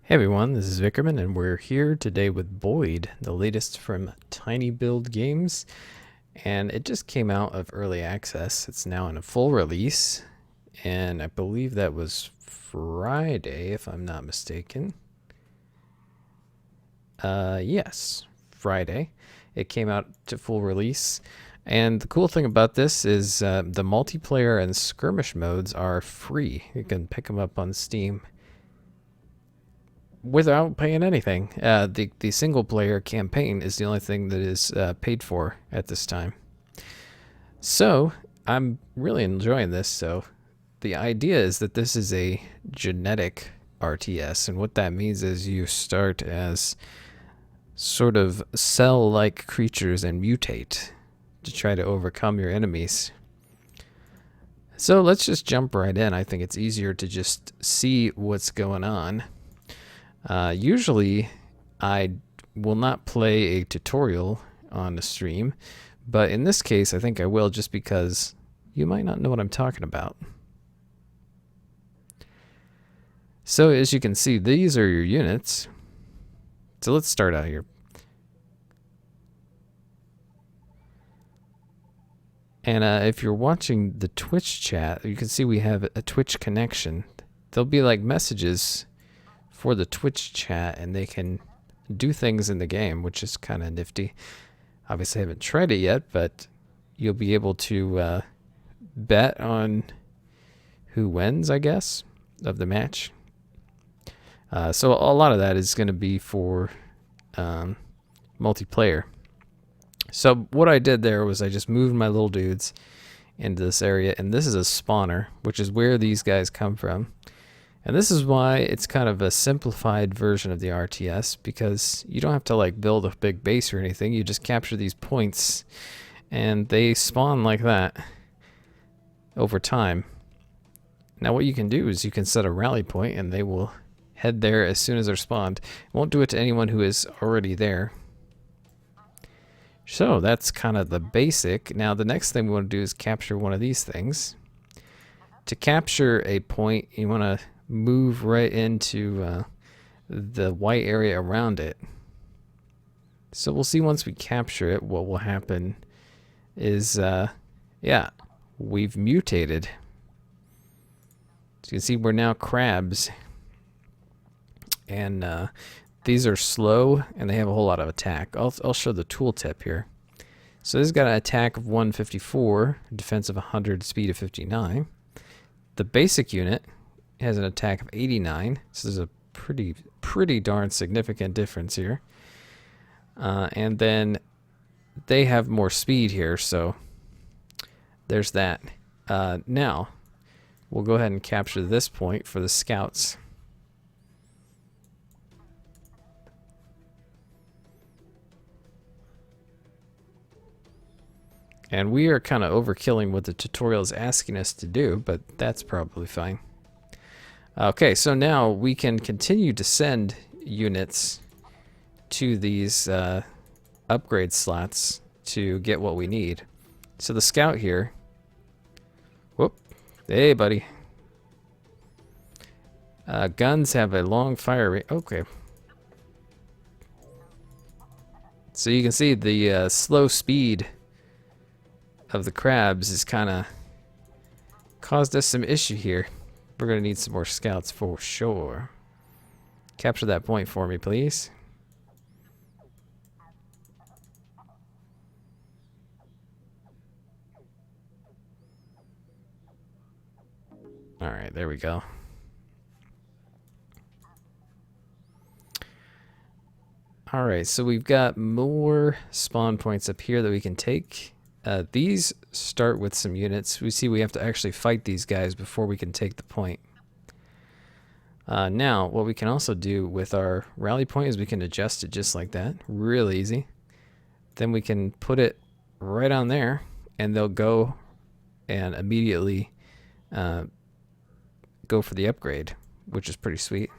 Hey everyone, this is Vickerman, and we're here today with Boid, the latest from tinyBuild Games, and it just came out of early access. It's now in a full release, and I believe that was Friday, if I'm not mistaken. Yes, Friday. It came out to full release, and the cool thing about this is the multiplayer and skirmish modes are free. You can pick them up on Steam without paying anything. The single player campaign is the only thing that is paid for at this time. So I'm really enjoying this. So the idea is that this is a genetic RTS, and what that means is you start as sort of cell-like creatures and mutate to try to overcome your enemies. So let's just jump right in. I think it's easier to just see what's going on. Usually I will not play a tutorial on the stream, but in this case I think I will, just because you might not know what I'm talking about. So as you can see, these are your units. So let's start out here. And if you're watching the Twitch chat, you can see we have a Twitch connection. There'll be like messages for the Twitch chat, and they can do things in the game, which is kind of nifty. Obviously I haven't tried it yet, but you'll be able to bet on who wins, I guess, of the match. So a lot of that is going to be for multiplayer. So what I did there was I just moved my little dudes into this area, and this is a spawner, which is where these guys come from. And this is why it's kind of a simplified version of the RTS, because you don't have to like build a big base or anything. You just capture these points and they spawn like that over time. Now what you can do is you can set a rally point and they will head there as soon as they're spawned. It won't do it to anyone who is already there. So that's kind of the basic. Now the next thing we want to do is capture one of these things. To capture a point, you want to move right into the white area around it. So we'll see once we capture it, what will happen is, yeah, we've mutated. So you can see we're now crabs. And these are slow, and they have a whole lot of attack. I'll show the tooltip here. So this has got an attack of 154, defense of 100, speed of 59. The basic unit has an attack of 89. So there's a pretty darn significant difference here. And then they have more speed here, so there's that. Now, we'll go ahead and capture this point for the scouts. And we are kind of overkilling what the tutorial is asking us to do, but that's probably fine. Okay, so now we can continue to send units to these upgrade slots to get what we need. So the scout here, whoop, hey buddy. Guns have a long fire rate. Okay. So you can see the slow speed of the crabs has kind of caused us some issue here. We're going to need some more scouts for sure. Capture that point for me, please. Alright, there we go. Alright, so we've got more spawn points up here that we can take. These start with some units. We see we have to actually fight these guys before we can take the point. Now, what we can also do with our rally point is we can adjust it just like that. Real easy. Then we can put it right on there, and they'll go and immediately go for the upgrade, which is pretty sweet.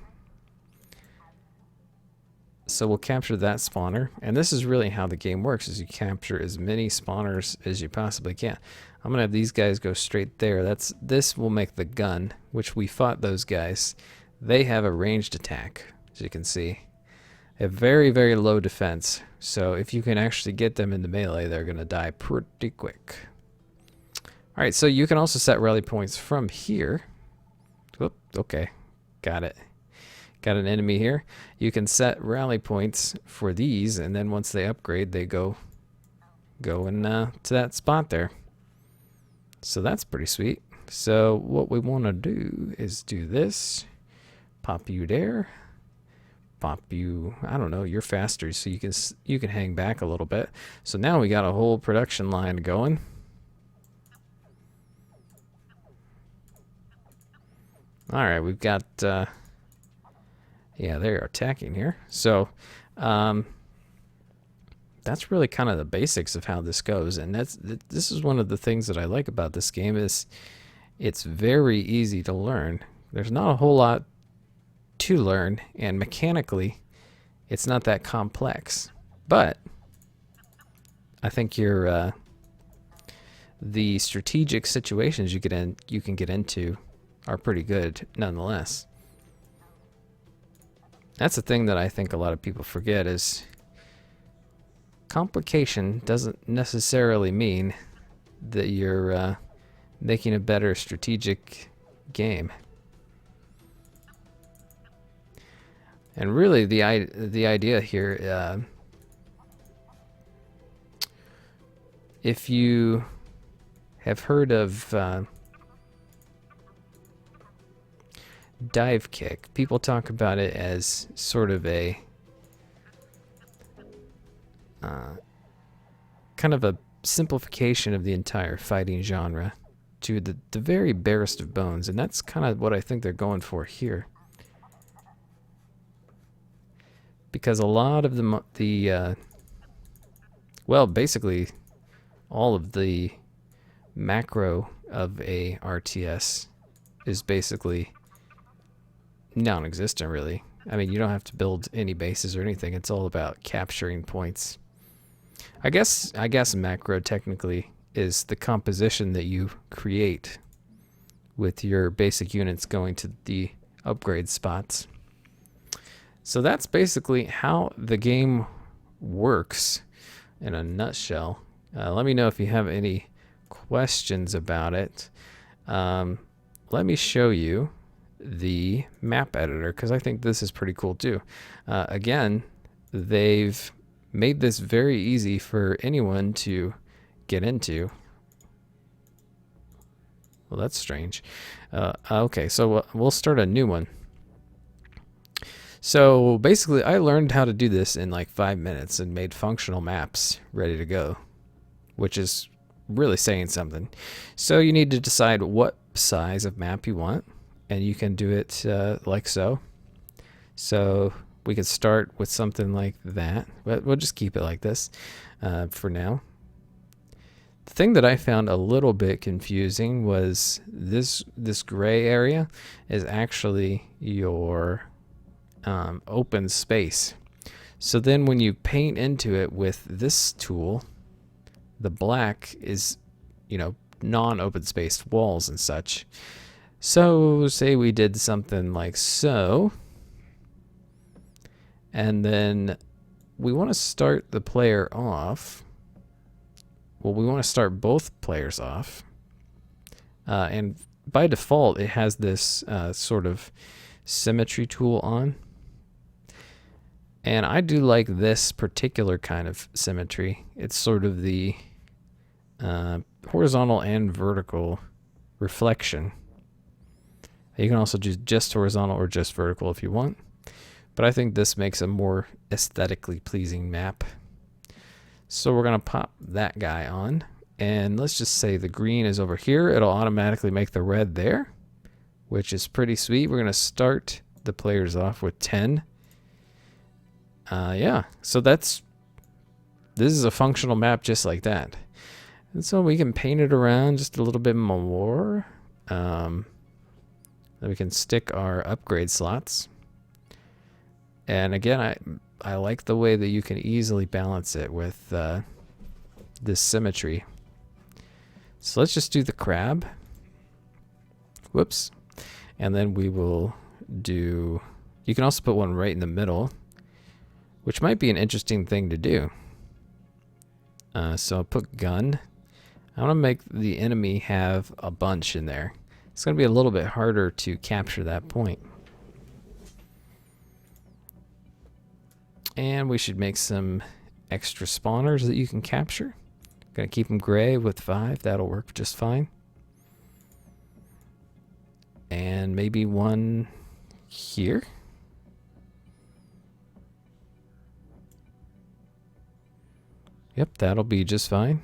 So we'll capture that spawner, and this is really how the game works, is you capture as many spawners as you possibly can. I'm gonna have these guys go straight there. This will make the gun, which we fought those guys. They have a ranged attack, as you can see. They have very, very low defense. So if you can actually get them into melee, they're going to die pretty quick. All right, so you can also set rally points from here. Whoop, okay, got it. Got an enemy here. You can set rally points for these, and then once they upgrade, they go in to that spot there. So that's pretty sweet. So what we want to do is do this. Pop you there. Pop you, I don't know, you're faster, so you can hang back a little bit. So now we got a whole production line going. All right, we've got yeah, they're attacking here. So that's really kind of the basics of how this goes, and this is one of the things that I like about this game is it's very easy to learn. There's not a whole lot to learn, and mechanically it's not that complex, but I think the strategic situations you can get into are pretty good nonetheless. That's the thing that I think a lot of people forget is complication doesn't necessarily mean that you're making a better strategic game. And really, the idea here, if you have heard of dive kick, people talk about it as sort of a kind of a simplification of the entire fighting genre to the very barest of bones, and that's kind of what I think they're going for here. Because a lot of well, basically all of the macro of a RTS is basically non-existent, really. I mean, you don't have to build any bases or anything. It's all about capturing points. I guess macro technically is the composition that you create with your basic units going to the upgrade spots. So that's basically how the game works in a nutshell. Let me know if you have any questions about it. Let me show you the map editor, because I think this is pretty cool too. Again, they've made this very easy for anyone to get into. Well, that's strange. Okay, so we'll start a new one. So basically, I learned how to do this in like 5 minutes and made functional maps ready to go, which is really saying something. So you need to decide what size of map you want, and you can do it like so. So we could start with something like that, but we'll just keep it like this for now. The thing that I found a little bit confusing was this gray area is actually your open space. So then when you paint into it with this tool, the black is, you know, non-open space walls and such. So say we did something like so, and then we want to start the player off. Well, we want to start both players off, and by default it has this sort of symmetry tool on. And I do like this particular kind of symmetry. It's sort of the horizontal and vertical reflection. You can also do just horizontal or just vertical if you want. But I think this makes a more aesthetically pleasing map. So we're going to pop that guy on. And let's just say the green is over here. It'll automatically make the red there, which is pretty sweet. We're going to start the players off with 10. Yeah, so this is a functional map just like that. And so we can paint it around just a little bit more. Then we can stick our upgrade slots. And again, I like the way that you can easily balance it with this symmetry. So let's just do the crab. Whoops. And then we will do, You can also put one right in the middle, which might be an interesting thing to do. So I'll put gun. I want to make the enemy have a bunch in there. It's going to be a little bit harder to capture that point. And we should make some extra spawners that you can capture. Gonna keep them gray with 5. That'll work just fine. And maybe one here. Yep, that'll be just fine.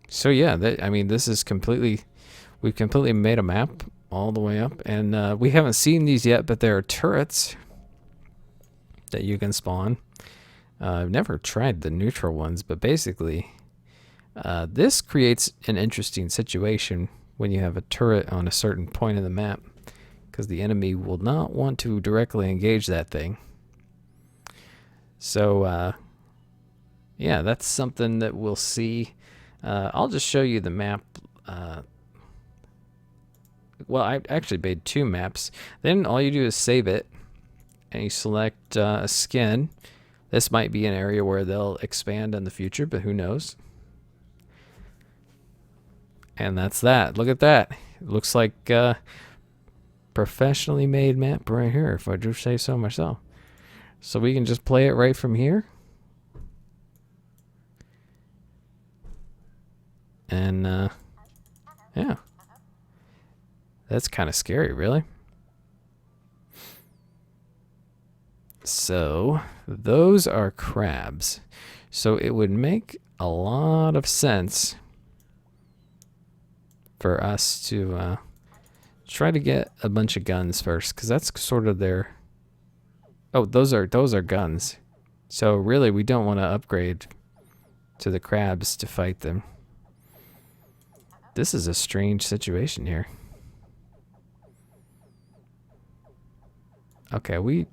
So yeah, I mean, this is we've completely made a map all the way up. And we haven't seen these yet, but there are turrets that you can spawn. I've never tried the neutral ones, but basically this creates an interesting situation when you have a turret on a certain point in the map, because the enemy will not want to directly engage that thing. So yeah, that's something that we'll see. I'll just show you the map. Well, I actually made 2 maps. Then all you do is save it, and you select a skin. This might be an area where they'll expand in the future, but who knows? And that's that. Look at that. It looks like a professionally made map right here, if I do say so myself. So we can just play it right from here. And yeah. That's kind of scary, really. So those are crabs. So it would make a lot of sense for us to try to get a bunch of guns first, because that's sort of their... Oh, those are guns. So really, we don't want to upgrade to the crabs to fight them. This is a strange situation here. Okay, we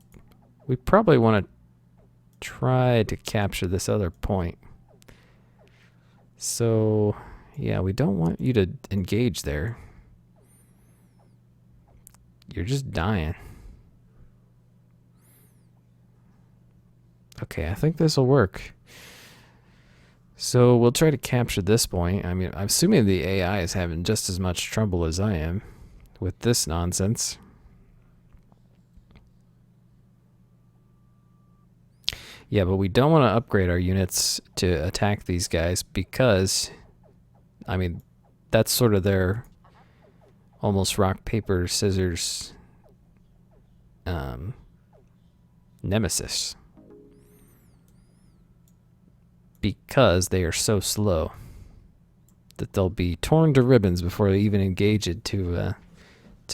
probably want to try to capture this other point. So, yeah, we don't want you to engage there. You're just dying. Okay, I think this will work. So we'll try to capture this point. I mean, I'm assuming the AI is having just as much trouble as I am with this nonsense. Yeah, but we don't want to upgrade our units to attack these guys because, I mean, that's sort of their almost rock, paper, scissors nemesis. Because they are so slow that they'll be torn to ribbons before they even engage it to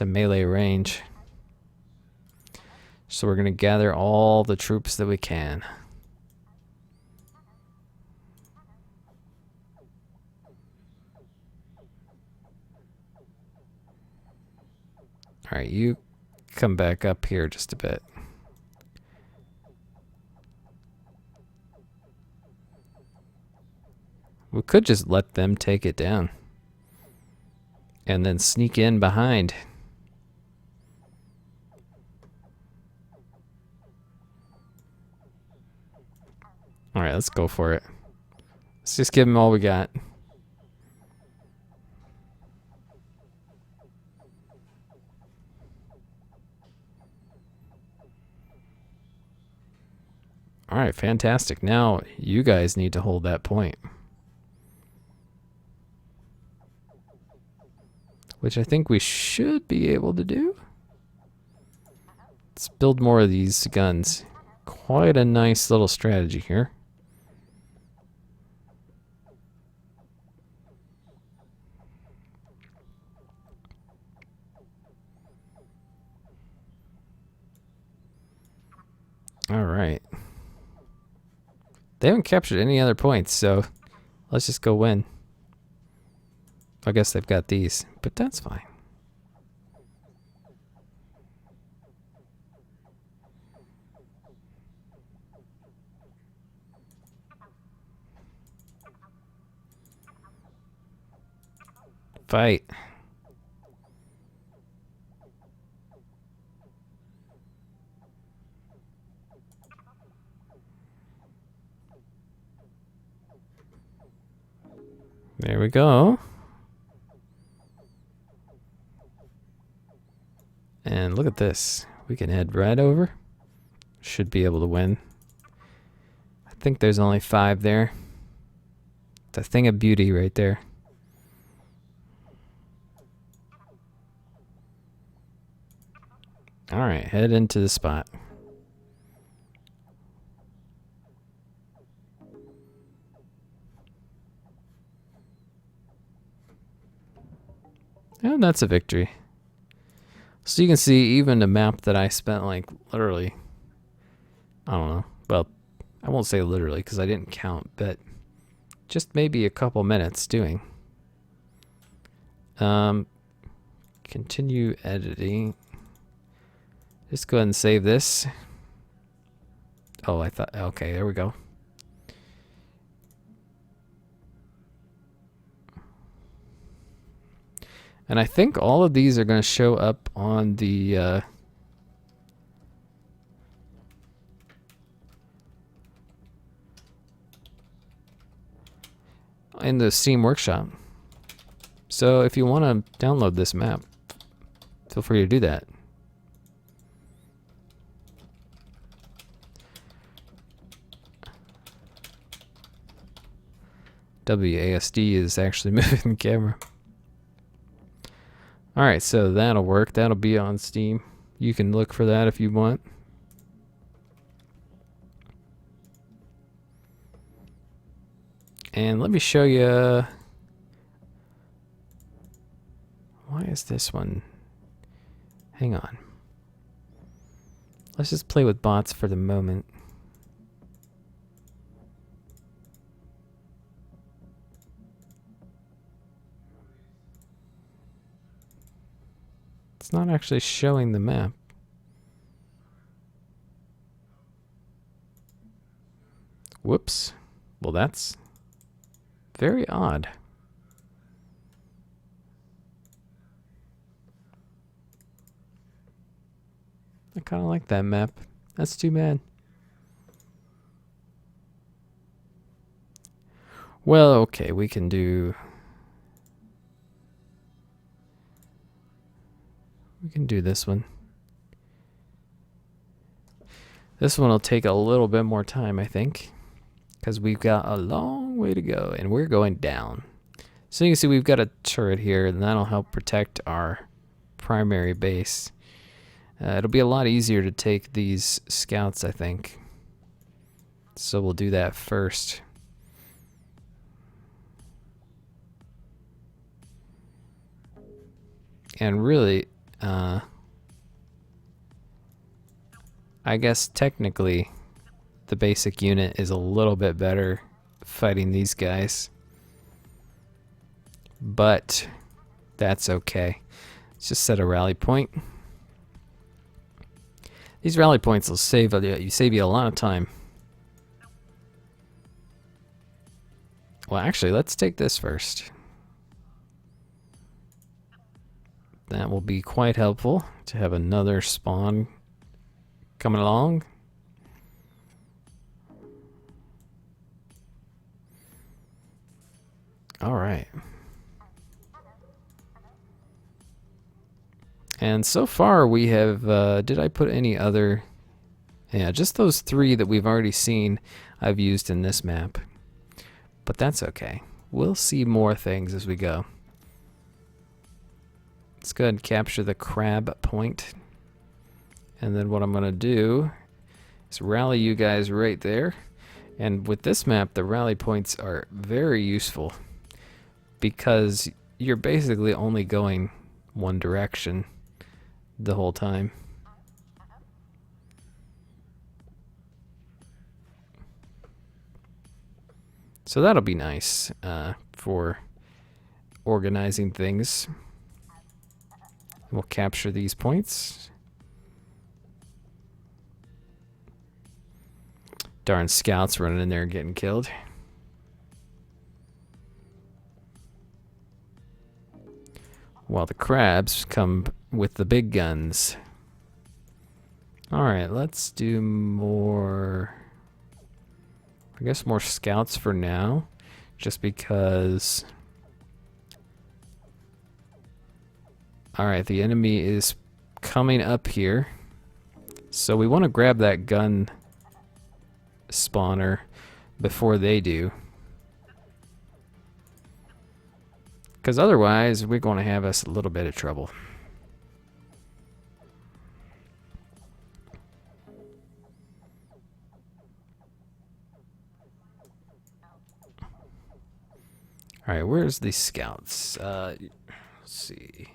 melee range. So we're going to gather all the troops that we can. Alright, you come back up here just a bit. We could just let them take it down. And then sneak in behind. Alright, let's go for it. Let's just give them all we got. Alright, fantastic. Now you guys need to hold that point. Which I think we should be able to do. Let's build more of these guns. Quite a nice little strategy here. Alright. They haven't captured any other points, so let's just go win. I guess they've got these, but that's fine. Fight. There we go. And look at this. We can head right over. Should be able to win. I think there's only 5 there. The thing of beauty right there. Alright, head into the spot. And that's a victory. So you can see even a map that I spent like literally, I don't know, well, I won't say literally because I didn't count, but just maybe a couple minutes doing. Continue editing. Just go ahead and save this. Oh, I thought, okay, there we go. And I think all of these are going to show up on the in the Steam Workshop. So if you want to download this map, feel free to do that. WASD is actually moving the camera. Alright, so that'll work. That'll be on Steam. You can look for that if you want. And let me show you. Why is this one? Hang on. Let's just play with bots for the moment. It's not actually showing the map. Whoops. Well, that's very odd. I kind of like that map. That's too bad. Well, okay, we can do this one. This one will take a little bit more time, I think, because we've got a long way to go and we're going down. So you can see we've got a turret here, and that'll help protect our primary base. It'll be a lot easier to take these scouts, I think. So we'll do that first. And really, I guess technically the basic unit is a little bit better fighting these guys, but that's okay. Let's just set a rally point. These rally points will save you a lot of time. Well, actually, let's take this first. That will be quite helpful to have another spawn coming along. All right. And so far we have, did I put any other? Yeah, just those 3 that we've already seen I've used in this map. But that's okay. We'll see more things as we go. Let's go ahead and capture the crab point. And then what I'm going to do is rally you guys right there. And with this map, the rally points are very useful because you're basically only going one direction the whole time. So that'll be nice for organizing things. We'll capture these points. Darn scouts running in there and getting killed. While the crabs come with the big guns. Alright, let's do more, I guess more scouts for now, just because Alright, the enemy is coming up here. So we want to grab that gun spawner before they do. Because otherwise, we're going to have us a little bit of trouble. Alright, where's the scouts? Let's see.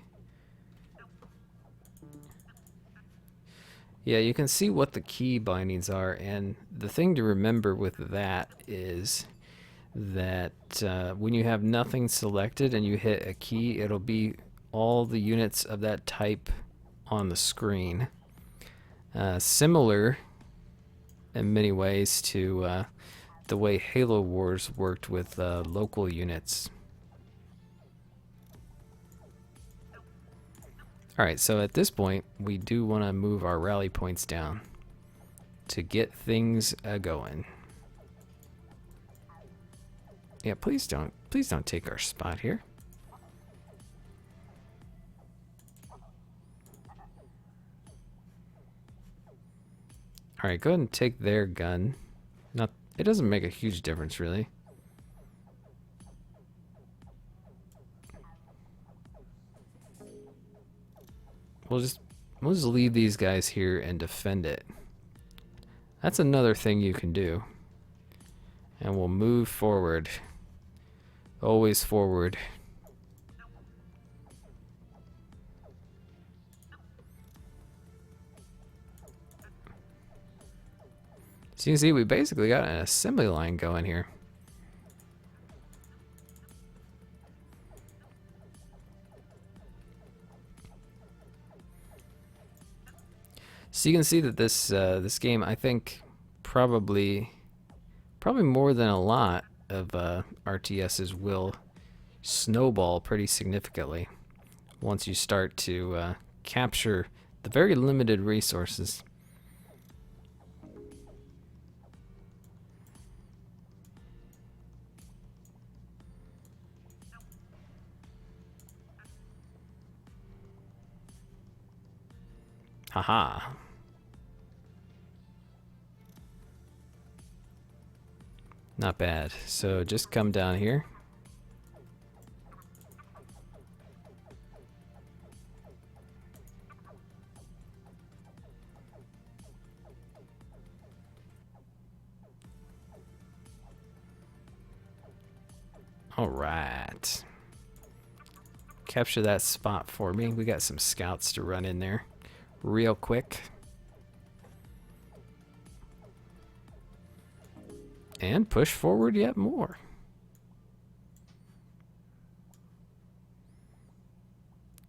Yeah, you can see what the key bindings are, and the thing to remember with that is that when you have nothing selected and you hit a key, it'll be all the units of that type on the screen. Similar in many ways to the way Halo Wars worked with local units. Alright, so at this point, we do want to move our rally points down to get things going. Yeah, please don't take our spot here. Alright, go ahead and take their gun. It doesn't make a huge difference, really. We'll just leave these guys here and defend it. That's another thing you can do. And we'll move forward. Always forward. So you can see we basically got an assembly line going here. So you can see that this game, I think, probably more than a lot of RTSs will snowball pretty significantly once you start to capture the very limited resources. Haha. Not bad. So just come down here. All right. Capture that spot for me. We got some scouts to run in there real quick. And push forward yet more.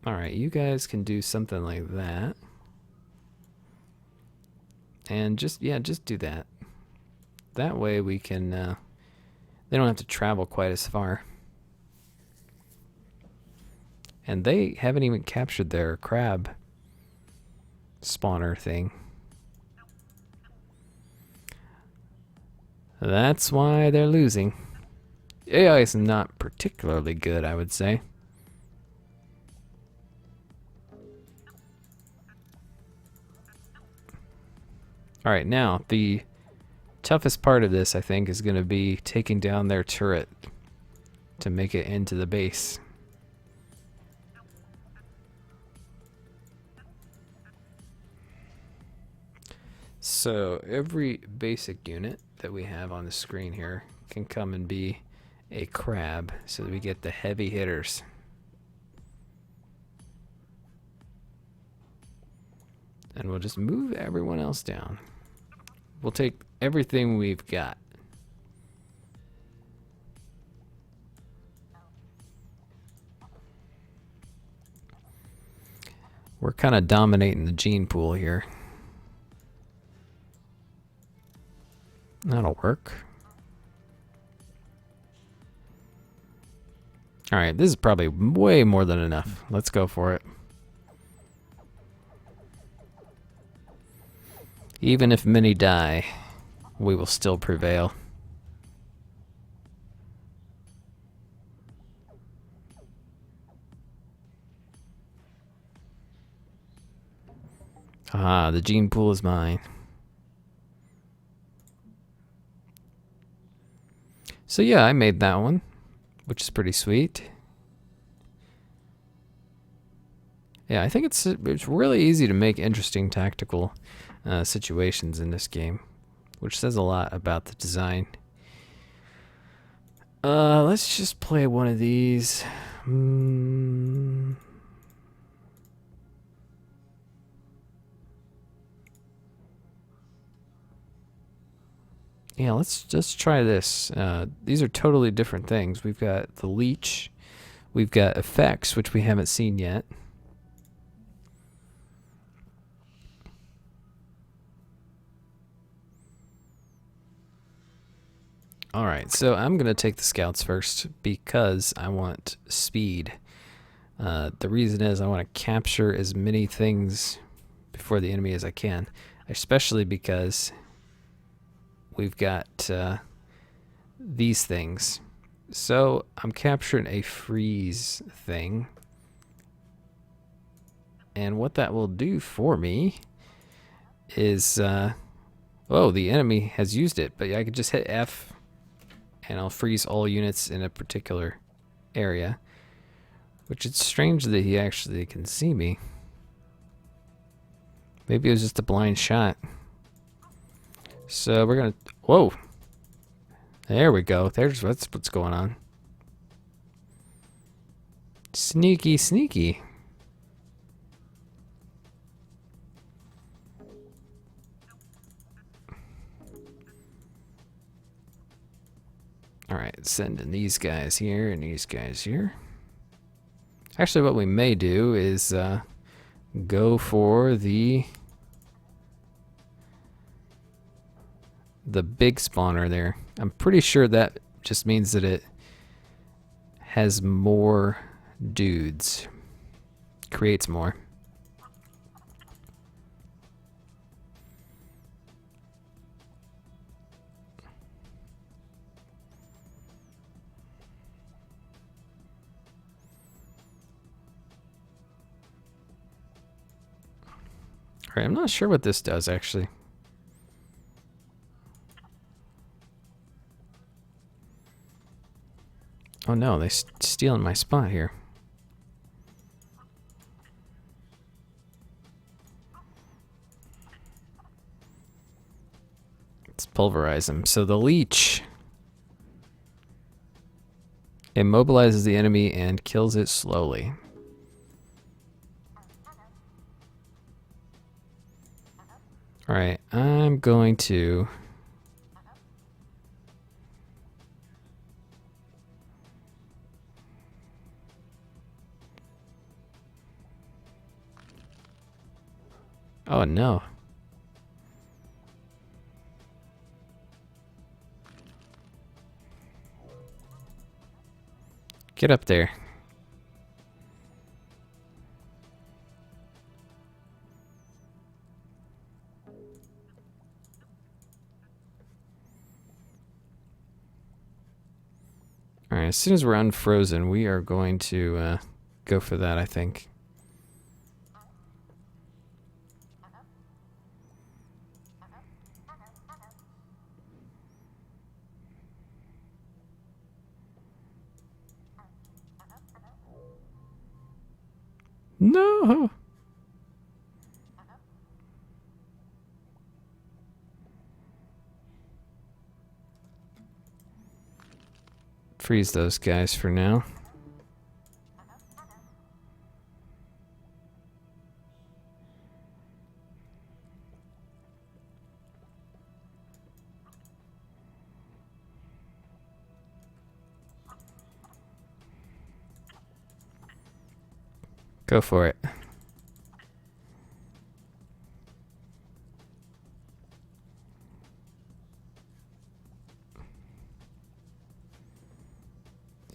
Alright, you guys can do something like that. And just do that. That way we can, they don't have to travel quite as far. And they haven't even captured their crab spawner thing. That's why they're losing. AI is not particularly good, I would say. Alright, now, the toughest part of this, I think, is going to be taking down their turret to make it into the base. So, every basic unit that we have on the screen here can come and be a crab so that we get the heavy hitters. And we'll just move everyone else down. We'll take everything we've got. We're kind of dominating the gene pool here. That'll work. Alright, this is probably way more than enough. Let's go for it. Even if many die, we will still prevail. Ah, the gene pool is mine. So yeah, I made that one, which is pretty sweet. Yeah, I think it's really easy to make interesting tactical situations in this game, which says a lot about the design. Let's just play one of these. Yeah, let's just try this. These are totally different things. We've got the leech. We've got effects, which we haven't seen yet. Alright, so I'm going to take the scouts first because I want speed. The reason is I want to capture as many things before the enemy as I can, especially because we've got these things. So I'm capturing a freeze thing. And what that will do for me is, oh, the enemy has used it, but I could just hit F and I'll freeze all units in a particular area. Which it's strange that he actually can see me. Maybe it was just a blind shot. So we're gonna, whoa. There we go. There's what's going on. Sneaky, sneaky. Alright, sending these guys here and these guys here. Actually, what we may do is go for the big spawner there. I'm pretty sure that just means that it has more dudes. Creates more. Alright, I'm not sure what this does actually. Oh no, they're stealing my spot here. Let's pulverize them. So the leech immobilizes the enemy and kills it slowly. Alright, I'm going to... Oh no. Get up there. Alright, as soon as we're unfrozen, we are going to go for that, I think. No! Freeze those guys for now. Go for it.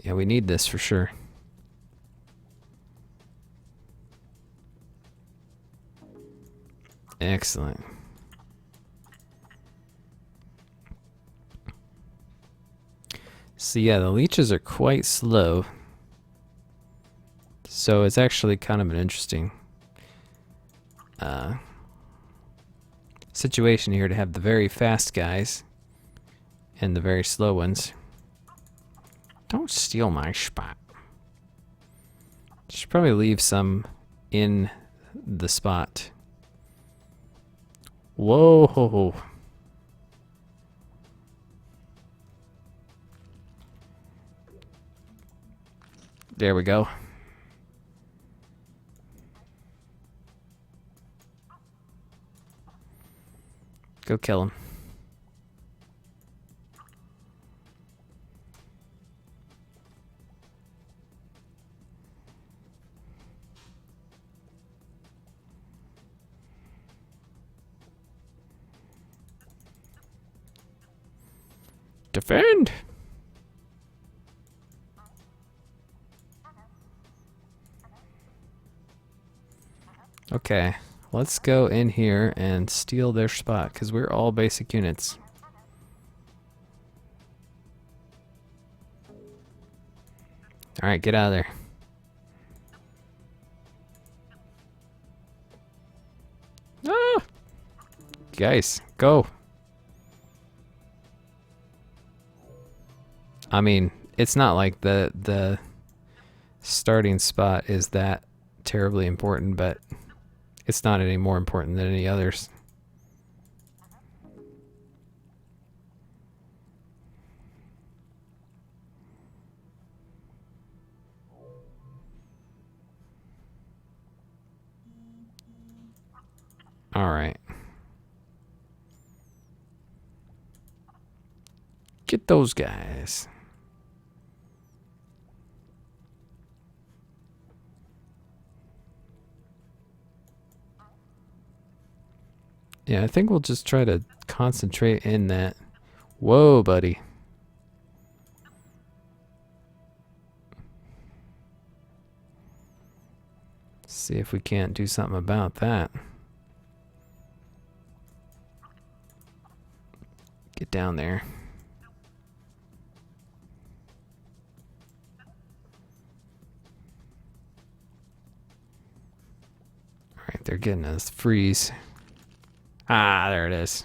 Yeah, we need this for sure. Excellent. So yeah, the leeches are quite slow. So it's actually kind of an interesting situation here to have the very fast guys and the very slow ones. Don't steal my spot. Should probably leave some in the spot. Whoa. There we go. Go kill him. Defend! Okay, let's go in here and steal their spot, because we're all basic units. Alright, get out of there. Ah! Guys, go! I mean, it's not like the starting spot is that terribly important, but it's not any more important than any others. All right. Get those guys. Yeah, I think we'll just try to concentrate in that. Whoa, buddy. See if we can't do something about that. Get down there. Alright, they're getting us freeze. Ah, there it is.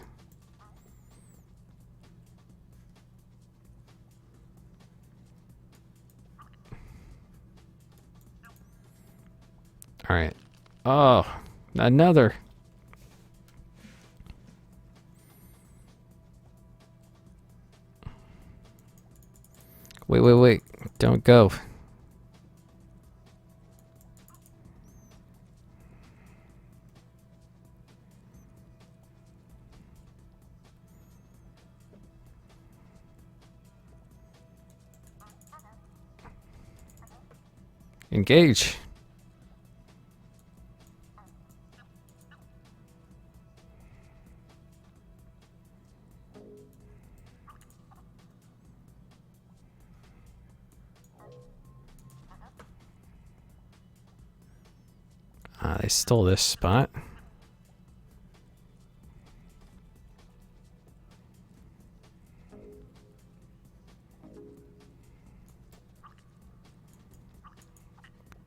Alright. Oh, another. Wait. Don't go. Engage. Ah, they stole this spot.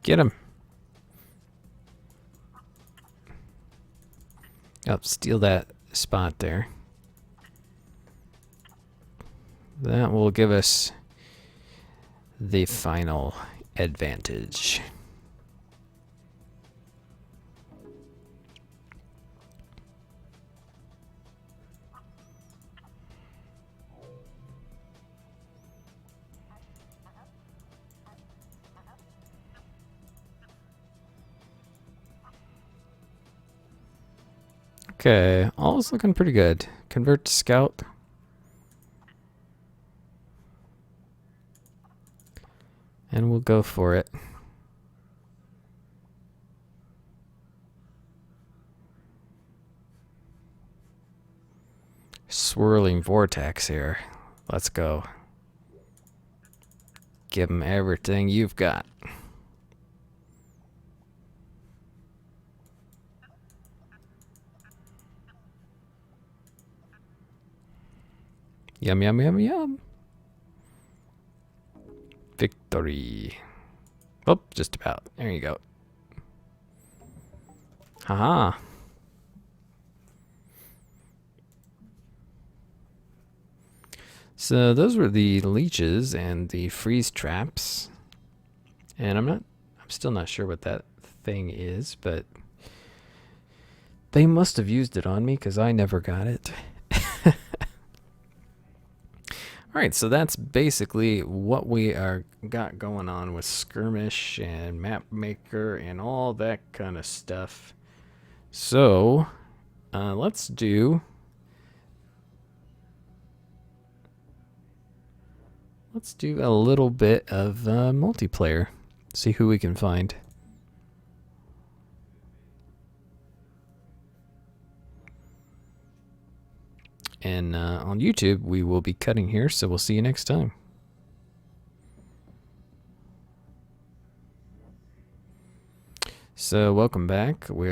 Get him. Yep, steal that spot there. That will give us the final advantage. Okay, all is looking pretty good. Convert to scout. And we'll go for it. Swirling vortex here. Let's go. Give them everything you've got. Yum, yum, yum, yum. Victory. Oh, just about. There you go. Haha. So those were the leeches and the freeze traps. And I'm still not sure what that thing is, but they must have used it on me because I never got it. Alright, so that's basically what we got going on with Skirmish and Map Maker and all that kind of stuff. So, let's do a little bit of multiplayer. See who we can find. And on YouTube, we will be cutting here, so we'll see you next time. So welcome back. We're